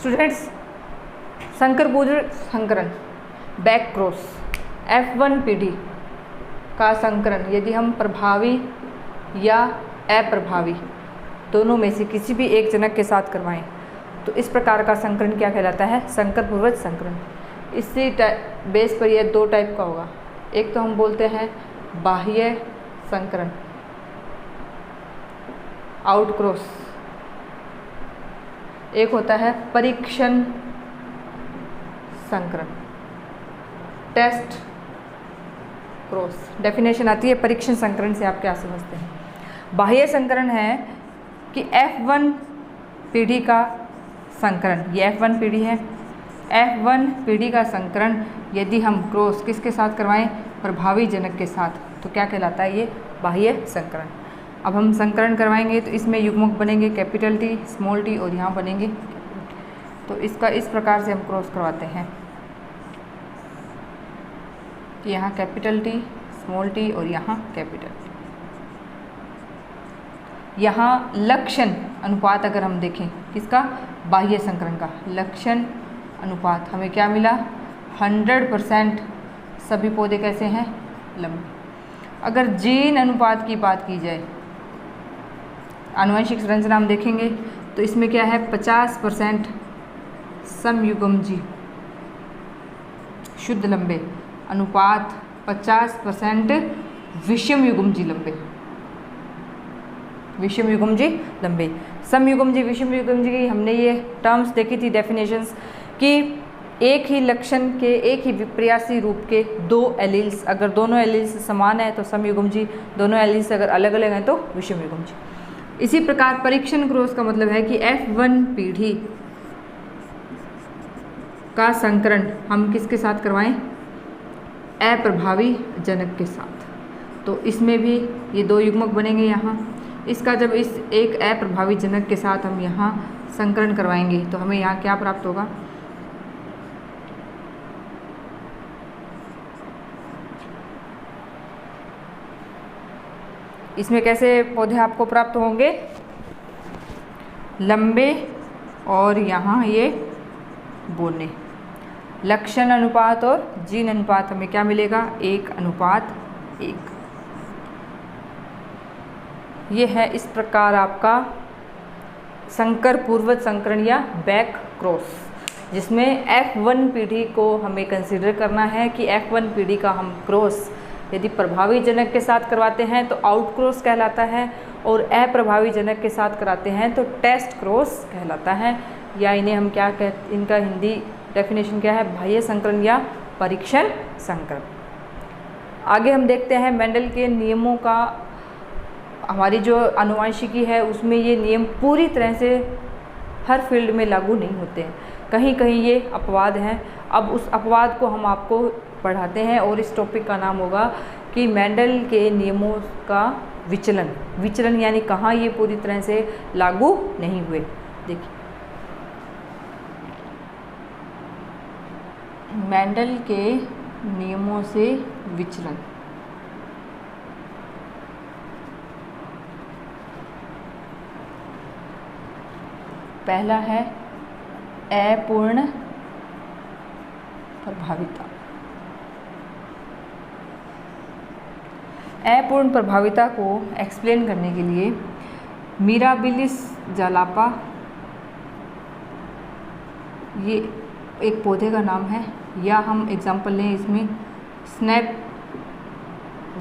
Students, संकर पूर्व संकरण बैक क्रॉस F1 पीढ़ी का संकरण यदि हम प्रभावी या अप्रभावी दोनों में से किसी भी एक जनक के साथ करवाएं तो इस प्रकार का संकरण क्या कहलाता है? संकर पूर्वज संकरण। इसी बेस पर यह दो टाइप का होगा। एक तो हम बोलते हैं बाह्य संकरण, आउट क्रॉस। एक होता है परीक्षण संकरण, टेस्ट क्रॉस। डेफिनेशन आती है परीक्षण संकरण से, आप क्या समझते हैं? बाह्य संकरण है कि F1 पीढ़ी का संकरण, ये F1 पीढ़ी है, F1 पीढ़ी का संकरण यदि हम क्रॉस किसके साथ करवाएं? प्रभावी जनक के साथ, तो क्या कहलाता है? ये बाह्य संकरण। अब हम संकरण करवाएंगे तो इसमें युग्मक बनेंगे कैपिटल T, स्मॉल t और यहाँ बनेंगे, तो इसका इस प्रकार से हम क्रॉस करवाते हैं कि यहाँ कैपिटल T, स्मॉल t और यहाँ कैपिटल T। यहाँ लक्षण अनुपात अगर हम देखें किसका? बाह्य संकरण का लक्षण अनुपात हमें क्या मिला? 100% सभी पौधे कैसे हैं? लंबे। अगर जीन अनुपात की बात की जाए, आनुवंशिक संरचना हम देखेंगे तो इसमें क्या है? 50% समयुग्मजी शुद्ध लंबे अनुपात 50% विषमयुग्मजी लंबे, विषमयुग्मजी लंबे। समयुग्मजी विषमयुग्मजी की हमने ये टर्म्स देखी थी, डेफिनेशंस, कि एक ही लक्षण के एक ही विपर्यासी रूप के दो एलील्स, अगर दोनों एलील्स समान है तो समयुग्मजी, दोनों एलील्स अगर अलग अलग हैं तो विषमयुग्मजी। इसी प्रकार परीक्षण क्रॉस का मतलब है कि F1 पीढ़ी का संकरण हम किसके साथ करवाएं? अप्रभावी जनक के साथ। तो इसमें भी ये दो युग्मक बनेंगे यहाँ। इसका जब इस एक अप्रभावी जनक के साथ हम यहाँ संकरण करवाएंगे तो हमें यहाँ क्या प्राप्त होगा? इसमें कैसे पौधे आपको प्राप्त होंगे? लंबे और यहाँ ये बोने। लक्षण अनुपात और जीन अनुपात हमें क्या मिलेगा? 1:1। ये है इस प्रकार आपका संकर पूर्वज संकरण या बैक क्रॉस, जिसमें F1 पीढ़ी को हमें कंसीडर करना है कि F1 पीढ़ी का हम क्रॉस यदि प्रभावी जनक के साथ करवाते हैं तो आउट क्रॉस कहलाता है, और अप्रभावी जनक के साथ कराते हैं तो टेस्ट क्रॉस कहलाता है, या इन्हें हम क्या कहते, इनका हिंदी डेफिनेशन क्या है? बाह्य संकरण या परीक्षण संकरण। आगे हम देखते हैं मेंडल के नियमों का। हमारी जो आनुवंशिकी है उसमें ये नियम पूरी तरह से हर फील्ड में लागू नहीं होते हैं, कहीं कहीं ये अपवाद हैं। अब उस अपवाद को हम आपको पढ़ाते हैं और इस टॉपिक का नाम होगा कि मेंडल के नियमों का विचलन। विचलन यानी कहाँ ये पूरी तरह से लागू नहीं हुए। देखिए, मेंडल के नियमों से विचलन। पहला है अपूर्ण प्रभाविता। अपूर्ण प्रभाविता को एक्सप्लेन करने के लिए मिराबिलिस जालापा, ये एक पौधे का नाम है, या हम एग्जाम्पल लें इसमें स्नैप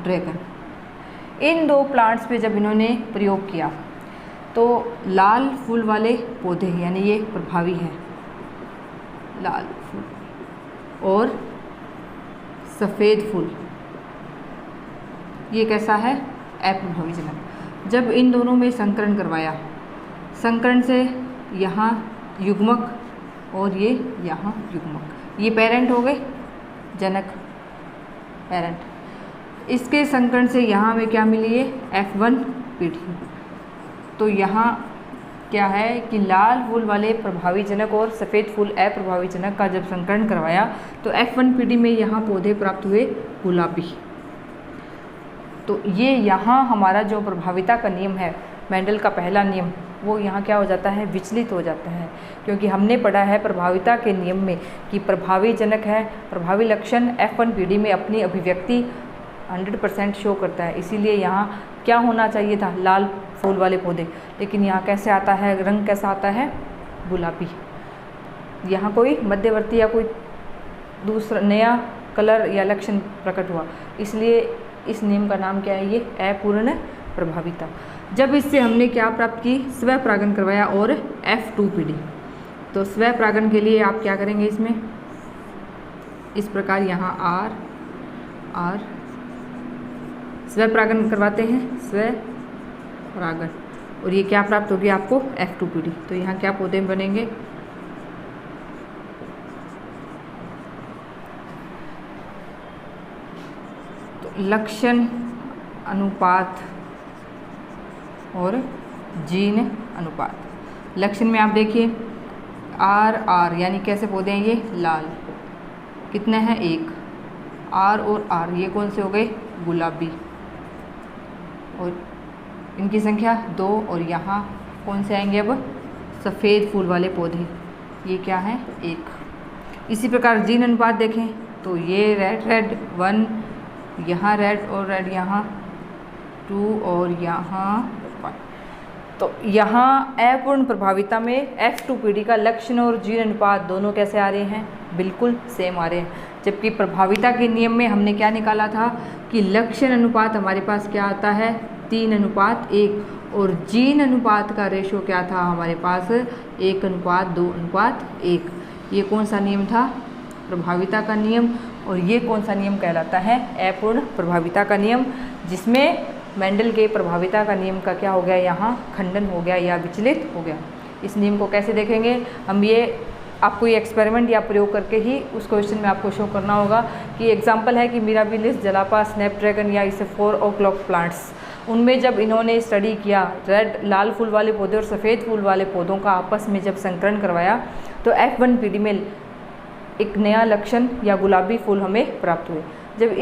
ड्रैगन। इन दो प्लांट्स पे जब इन्होंने प्रयोग किया तो लाल फूल वाले पौधे, यानी ये प्रभावी है, लाल फूल, और सफ़ेद फूल ये कैसा है? अप्रभावी जनक। जब इन दोनों में संकरण करवाया, संकरण से यहाँ युग्मक और ये यहाँ युग्मक, ये पेरेंट हो गए, जनक पेरेंट। इसके संकरण से यहाँ हमें क्या मिली है? F1 पीढ़ी। तो यहाँ क्या है कि लाल फूल वाले प्रभावी जनक और सफ़ेद फूल अप्रभावी जनक का जब संकरण करवाया तो F1 पीढ़ी में यहाँ पौधे प्राप्त हुए गुलाबी। तो ये यहाँ हमारा जो प्रभाविता का नियम है, मेंडल का पहला नियम, वो यहाँ क्या हो जाता है, विचलित हो जाता है। क्योंकि हमने पढ़ा है प्रभाविता के नियम में कि प्रभावी जनक है, प्रभावी लक्षण F1PD में अपनी अभिव्यक्ति 100% शो करता है। इसीलिए यहाँ क्या होना चाहिए था, लाल फूल वाले पौधे, लेकिन यहाँ कैसे आता है, रंग कैसा आता है, गुलाबी। यहाँ कोई मध्यवर्ती या कोई दूसरा नया कलर या लक्षण प्रकट हुआ, इसलिए इस नियम का नाम क्या है, ये अपूर्ण प्रभाविता। जब इससे हमने क्या प्राप्त की, स्व परागण करवाया और F2PD। तो स्व परागण के लिए आप क्या करेंगे, इसमें इस प्रकार यहाँ R स्व परागण करवाते हैं, स्व परागण, और ये क्या प्राप्त होगी आपको, F2PD। तो यहाँ क्या पौधे बनेंगे, तो लक्षण अनुपात और जीन अनुपात। लक्षण में आप देखिए R यानी कैसे पौधे हैं, ये लाल, कितने हैं, 1। R और R ये कौन से हो गए, गुलाबी, और इनकी संख्या 2, और यहाँ कौन से आएंगे अब, सफ़ेद फूल वाले पौधे, ये क्या है, 1। इसी प्रकार जीन अनुपात देखें तो ये रेड 1, यहाँ रेड और रेड, यहाँ 2 और यहाँ 1। तो यहाँ अपूर्ण प्रभाविता में F2PD का लक्षण और जीन अनुपात दोनों कैसे आ रहे हैं, बिल्कुल सेम आ रहे हैं। जबकि प्रभाविता के नियम में हमने क्या निकाला था कि लक्षण अनुपात हमारे पास क्या आता है, 3:1, और जीन अनुपात का रेशो क्या था हमारे पास, 1:2:1। ये कौन सा नियम था, प्रभाविता का नियम। और ये कौन सा नियम कहलाता है, अपूर्ण प्रभाविता का नियम, जिसमें मेंडल के प्रभाविता का नियम का क्या हो गया, यहाँ खंडन हो गया या विचलित हो गया। इस नियम को कैसे देखेंगे हम, ये आपको ये एक्सपेरिमेंट या प्रयोग करके ही उस क्वेश्चन में आपको शो करना होगा कि एग्जांपल है कि मिराबिलिस, जलापा, स्नैपड्रैगन या इसे 4 o'clock प्लांट्स, उनमें जब इन्होंने स्टडी किया लाल फूल वाले पौधे और सफ़ेद फूल वाले पौधों का आपस में जब संकरण करवाया, तो F1PD में एक नया लक्षण या गुलाबी फूल हमें प्राप्त हुए। जब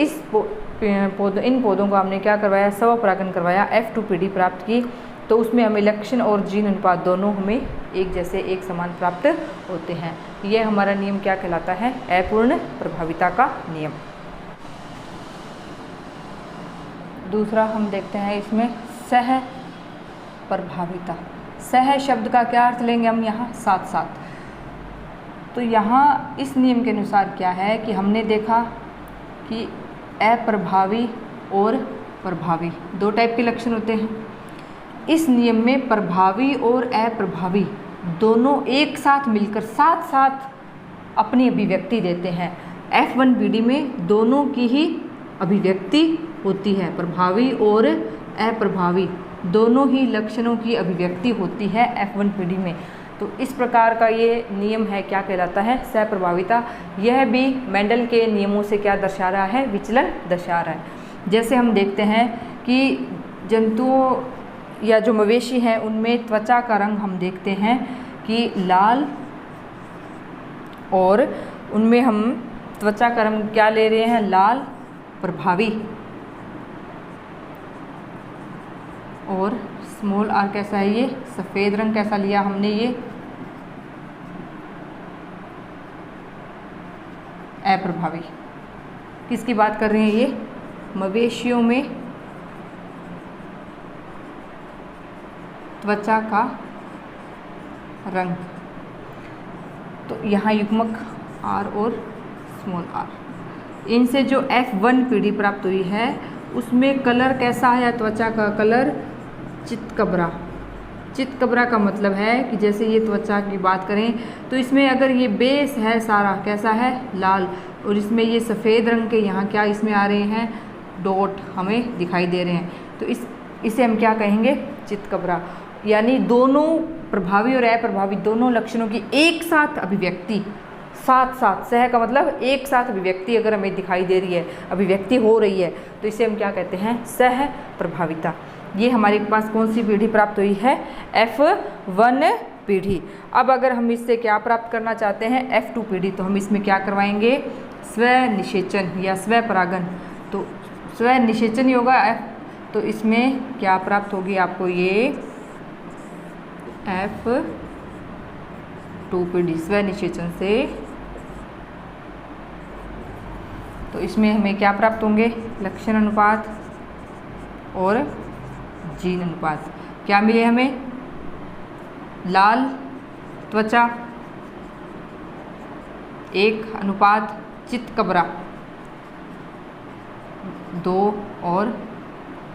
इन पौधों को हमने क्या करवाया, स्व परागण करवाया, F2PD प्राप्त की, तो उसमें हमें लक्षण और जीन अनुपात दोनों हमें एक जैसे, एक समान प्राप्त होते हैं। यह हमारा नियम क्या कहलाता है, अपूर्ण प्रभाविता का नियम। दूसरा हम देखते हैं इसमें सह प्रभाविता। सह शब्द का क्या अर्थ लेंगे हम यहाँ, साथ साथ। तो यहाँ इस नियम के अनुसार क्या है कि हमने देखा कि अप्रभावी और प्रभावी 2 टाइप के लक्षण होते हैं। इस नियम में प्रभावी और अप्रभावी दोनों एक साथ मिलकर साथ साथ अपनी अभिव्यक्ति देते हैं। F1PD में दोनों की ही अभिव्यक्ति होती है, प्रभावी और अप्रभावी दोनों ही लक्षणों की अभिव्यक्ति होती है F1PD में। तो इस प्रकार का ये नियम है, क्या कहलाता है, सहप्रभाविता। यह भी मेंडल के नियमों से क्या दर्शा रहा है, विचलन दर्शा रहा है। जैसे हम देखते हैं कि जंतुओं या जो मवेशी हैं उनमें त्वचा का रंग हम देखते हैं कि लाल, और उनमें हम त्वचा का रंग क्या ले रहे हैं, लाल प्रभावी, और स्मॉल r कैसा है, ये सफ़ेद रंग कैसा लिया हमने, ये अप्रभावी। किसकी बात कर रहे हैं, ये मवेशियों में त्वचा का रंग। तो यहाँ युग्मक R और स्मॉल r, इनसे जो F1PD प्राप्त हुई है उसमें कलर कैसा है, त्वचा का कलर चितकबरा। चितकबरा का मतलब है कि जैसे ये त्वचा की बात करें तो इसमें अगर ये बेस है सारा कैसा है, लाल, और इसमें ये सफ़ेद रंग के यहाँ क्या इसमें आ रहे हैं, डॉट हमें दिखाई दे रहे हैं। तो इसे हम क्या कहेंगे, चितकबरा। यानी दोनों प्रभावी और अप्रभावी दोनों लक्षणों की एक साथ अभिव्यक्ति, साथ साथ, सह का मतलब एक साथ अभिव्यक्ति अगर हमें दिखाई दे रही है, अभिव्यक्ति हो रही है, तो इसे हम क्या कहते हैं, सह प्रभाविता। ये हमारे पास कौन सी पीढ़ी प्राप्त हुई है, F1PD। अब अगर हम इससे क्या प्राप्त करना चाहते हैं, F2PD, तो हम इसमें क्या करवाएंगे, स्व निषेचन या स्व परागण। तो स्व निषेचन ही होगा F, तो इसमें क्या प्राप्त होगी आपको, ये F2PD स्व निषेचन से, तो इसमें हमें क्या प्राप्त होंगे, लक्षण अनुपात और जीन अनुपात। क्या मिले हमें, लाल त्वचा 1 अनुपात चितकबरा 2 और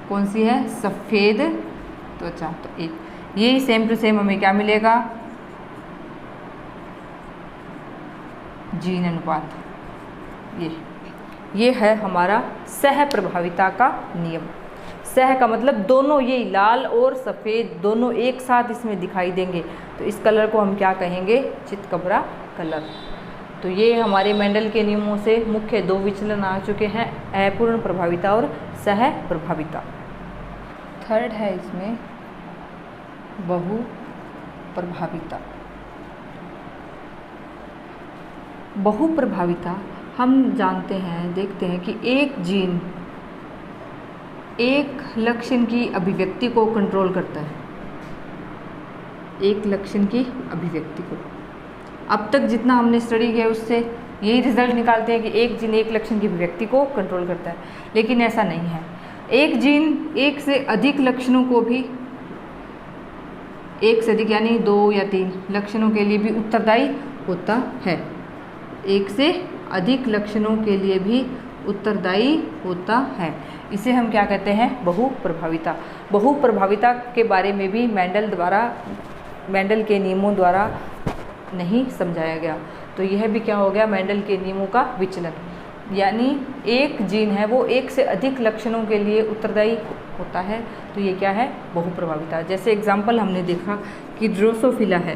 कौन सी है, सफ़ेद त्वचा तो 1। ये सेम टू सेम हमें क्या मिलेगा, जीन अनुपात। ये है हमारा सह प्रभाविता का नियम। सह का मतलब दोनों, ये लाल और सफ़ेद दोनों एक साथ इसमें दिखाई देंगे, तो इस कलर को हम क्या कहेंगे, चितकबरा कलर। तो ये हमारे मेंडल के नियमों से मुख्य 2 विचलन आ चुके हैं, अपूर्ण प्रभाविता और सह प्रभाविता। थर्ड है इसमें बहु प्रभाविता। बहु प्रभाविता हम जानते हैं, देखते हैं कि एक जीन एक लक्षण की अभिव्यक्ति को कंट्रोल करता है, एक लक्षण की अभिव्यक्ति को। अब तक जितना हमने स्टडी किया उससे यही रिजल्ट निकालते हैं कि एक जीन एक लक्षण की अभिव्यक्ति को कंट्रोल करता है, लेकिन ऐसा नहीं है। एक जीन एक से अधिक लक्षणों को भी, एक से अधिक यानी 2 या 3 लक्षणों के लिए भी उत्तरदायी होता है। एक से अधिक लक्षणों के लिए भी उत्तरदायी होता है। इसे हम क्या कहते हैं, बहु प्रभाविता। बहु प्रभाविता के बारे में भी मेंडल के नियमों द्वारा नहीं समझाया गया। तो यह भी क्या हो गया, मेंडल के नियमों का विचलन। यानी एक जीन है वो एक से अधिक लक्षणों के लिए उत्तरदायी होता है, तो ये क्या है, बहु प्रभाविता। जैसे एग्जाम्पल हमने देखा कि ड्रोसोफिला है,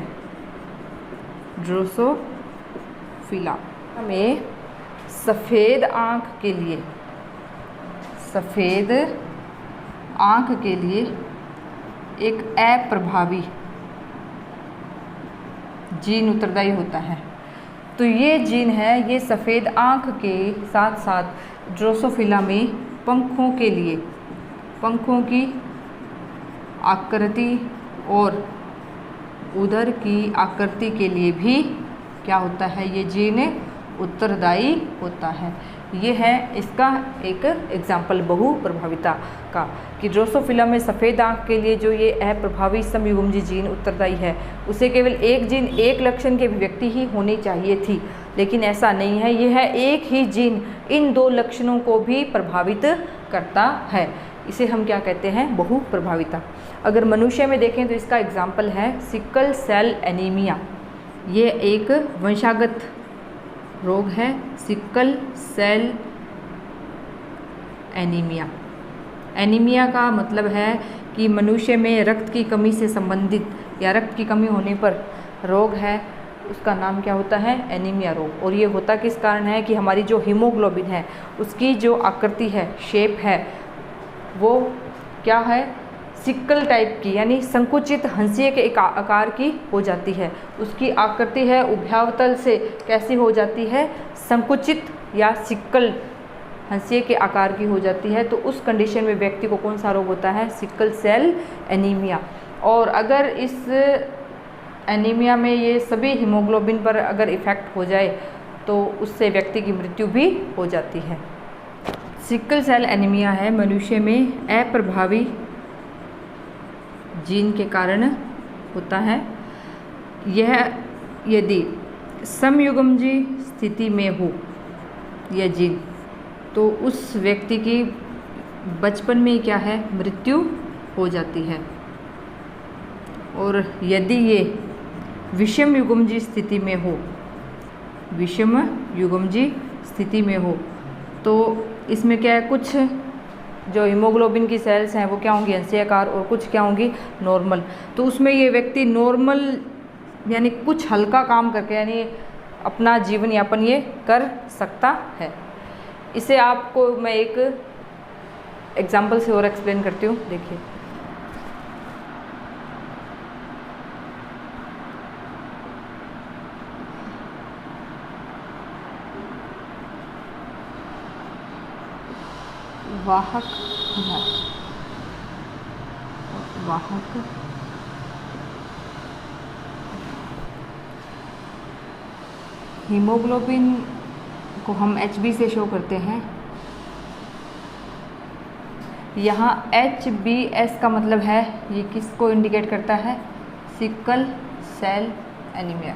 ड्रोसोफिला में सफ़ेद आँख के लिए एक अप्रभावी जीन उत्तरदायी होता है। तो ये जीन है, ये सफ़ेद आँख के साथ साथ ड्रोसोफिला में पंखों की आकृति और उदर की आकृति के लिए भी क्या होता है, ये जीन उत्तरदायी होता है। ये है इसका एक एग्जाम्पल बहु प्रभाविता का, कि ड्रोसोफिला में सफ़ेद आँख के लिए जो ये अप्रभावी समयुग्मजी जीन उत्तरदायी है, उसे केवल एक जीन एक लक्षण की अभिव्यक्ति ही होनी चाहिए थी, लेकिन ऐसा नहीं है। यह है एक ही जीन इन 2 लक्षणों को भी प्रभावित करता है। इसे हम क्या कहते हैं, बहु प्रभाविता। अगर मनुष्य में देखें तो इसका एग्जाम्पल है सिकल सेल एनीमिया। ये एक वंशागत रोग है, सिकल सेल एनीमिया। एनीमिया का मतलब है कि मनुष्य में रक्त की कमी से संबंधित या रक्त की कमी होने पर रोग है, उसका नाम क्या होता है, एनीमिया रोग। और ये होता किस कारण है कि हमारी जो हीमोग्लोबिन है उसकी जो आकृति है, शेप है, वो क्या है, सिक्कल टाइप की, यानी संकुचित हंसिए के एक आकार की हो जाती है। उसकी आकृति है उभयावतल से कैसी हो जाती है, संकुचित या सिक्कल हंसिए के आकार की हो जाती है। तो उस कंडीशन में व्यक्ति को कौन सा रोग होता है, सिकल सेल एनीमिया। और अगर इस एनीमिया में ये सभी हीमोग्लोबिन पर अगर इफ़ेक्ट हो जाए तो उससे व्यक्ति की मृत्यु भी हो जाती है। सिकल सेल एनीमिया है मनुष्य में अप्रभावी जीन के कारण होता है। यह यदि समयुग्मजी स्थिति में हो यह जीन, तो उस व्यक्ति की बचपन में क्या है, मृत्यु हो जाती है। और यदि ये विषम युग्मजी स्थिति में हो, विषम युग्मजी स्थिति में हो, तो इसमें क्या है, कुछ जो हीमोग्लोबिन की सेल्स हैं वो क्या होंगी, अंशीयकार, और कुछ क्या होंगी, नॉर्मल। तो उसमें ये व्यक्ति नॉर्मल यानी कुछ हल्का काम करके यानी अपना जीवन यापन ये कर सकता है। इसे आपको मैं एक एग्जाम्पल से और एक्सप्लेन करती हूँ। देखिए, वाहक नर, वाहक हीमोग्लोबिन को हम HB से शो करते हैं। यहाँ HBS का मतलब है, ये किसको इंडिकेट करता है? Sickle cell anaemia.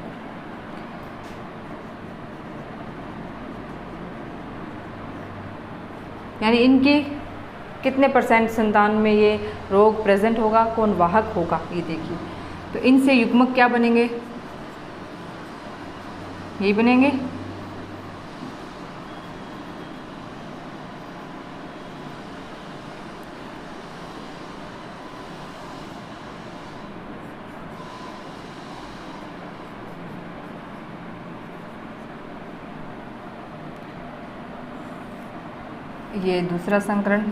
यानी इनकी कितने % संतान में ये रोग प्रेजेंट होगा, कौन वाहक होगा, ये देखिए। तो इनसे युग्मक क्या बनेंगे? यही बनेंगे। ये दूसरा संकरण,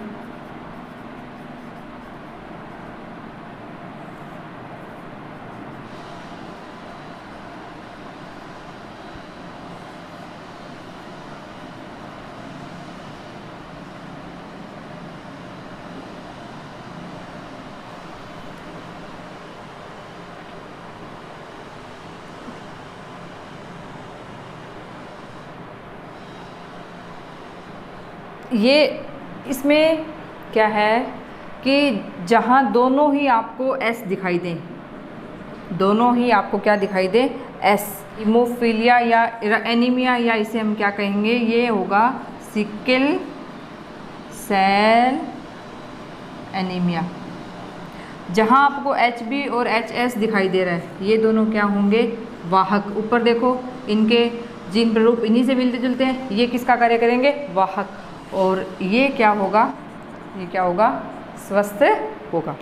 ये इसमें क्या है कि जहाँ दोनों ही आपको S दिखाई दें, दोनों ही आपको क्या दिखाई दे? S। हीमोफीलिया या एनीमिया, या इसे हम क्या कहेंगे? ये होगा सिकल सेल एनीमिया। जहाँ आपको HB और HS दिखाई दे रहा है, ये दोनों क्या होंगे? वाहक। ऊपर देखो, इनके जीन प्रारूप इन्हीं से मिलते जुलते हैं। ये किसका कार्य करेंगे? वाहक। और ये क्या होगा? ये क्या होगा? स्वस्थ होगा।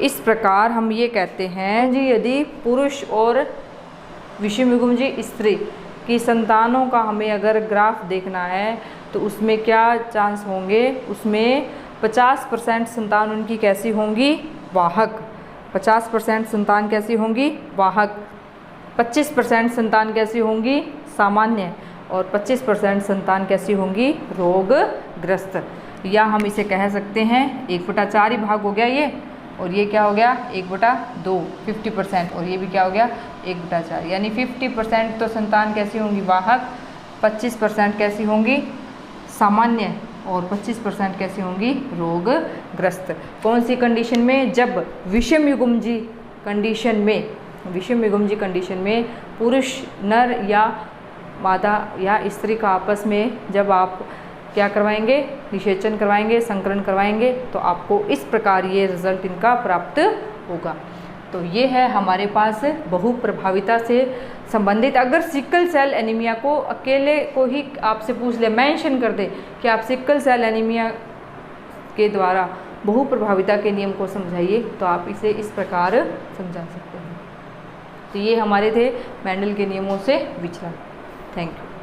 इस प्रकार हम ये कहते हैं जी, यदि पुरुष और विषम युग्म जी स्त्री की संतानों का हमें अगर ग्राफ देखना है तो उसमें क्या चांस होंगे? उसमें 50% संतान उनकी कैसी होंगी? वाहक। 50% संतान कैसी होंगी? वाहक। 25% संतान कैसी होंगी? सामान्य। और 25% संतान कैसी होंगी? रोगग्रस्त। या हम इसे कह सकते हैं 1/4 ही भाग हो गया ये, और ये क्या हो गया? 1/2, 50%। और ये भी क्या हो गया? 1/4। यानी 50% तो संतान कैसी होंगी? वाहक। 25% कैसी होंगी? सामान्य। और 25% कैसी होंगी? रोगग्रस्त। कौन सी कंडीशन में? जब विषम युग्म जी कंडीशन में, विषम युग्म जी कंडीशन में पुरुष नर या मादा या स्त्री का आपस में जब आप क्या करवाएंगे? निषेचन करवाएंगे, संकरण करवाएंगे, तो आपको इस प्रकार ये रिजल्ट इनका प्राप्त होगा। तो ये है हमारे पास बहुप्रभाविता से संबंधित। अगर सिकल सेल एनीमिया को अकेले को ही आपसे पूछ ले, मेंशन कर दे कि आप सिकल सेल एनीमिया के द्वारा बहुप्रभाविता के नियम को समझाइए, तो आप इसे इस प्रकार समझा सकते हैं। तो ये हमारे थे मेंडल के नियमों से विचरण। Thank you.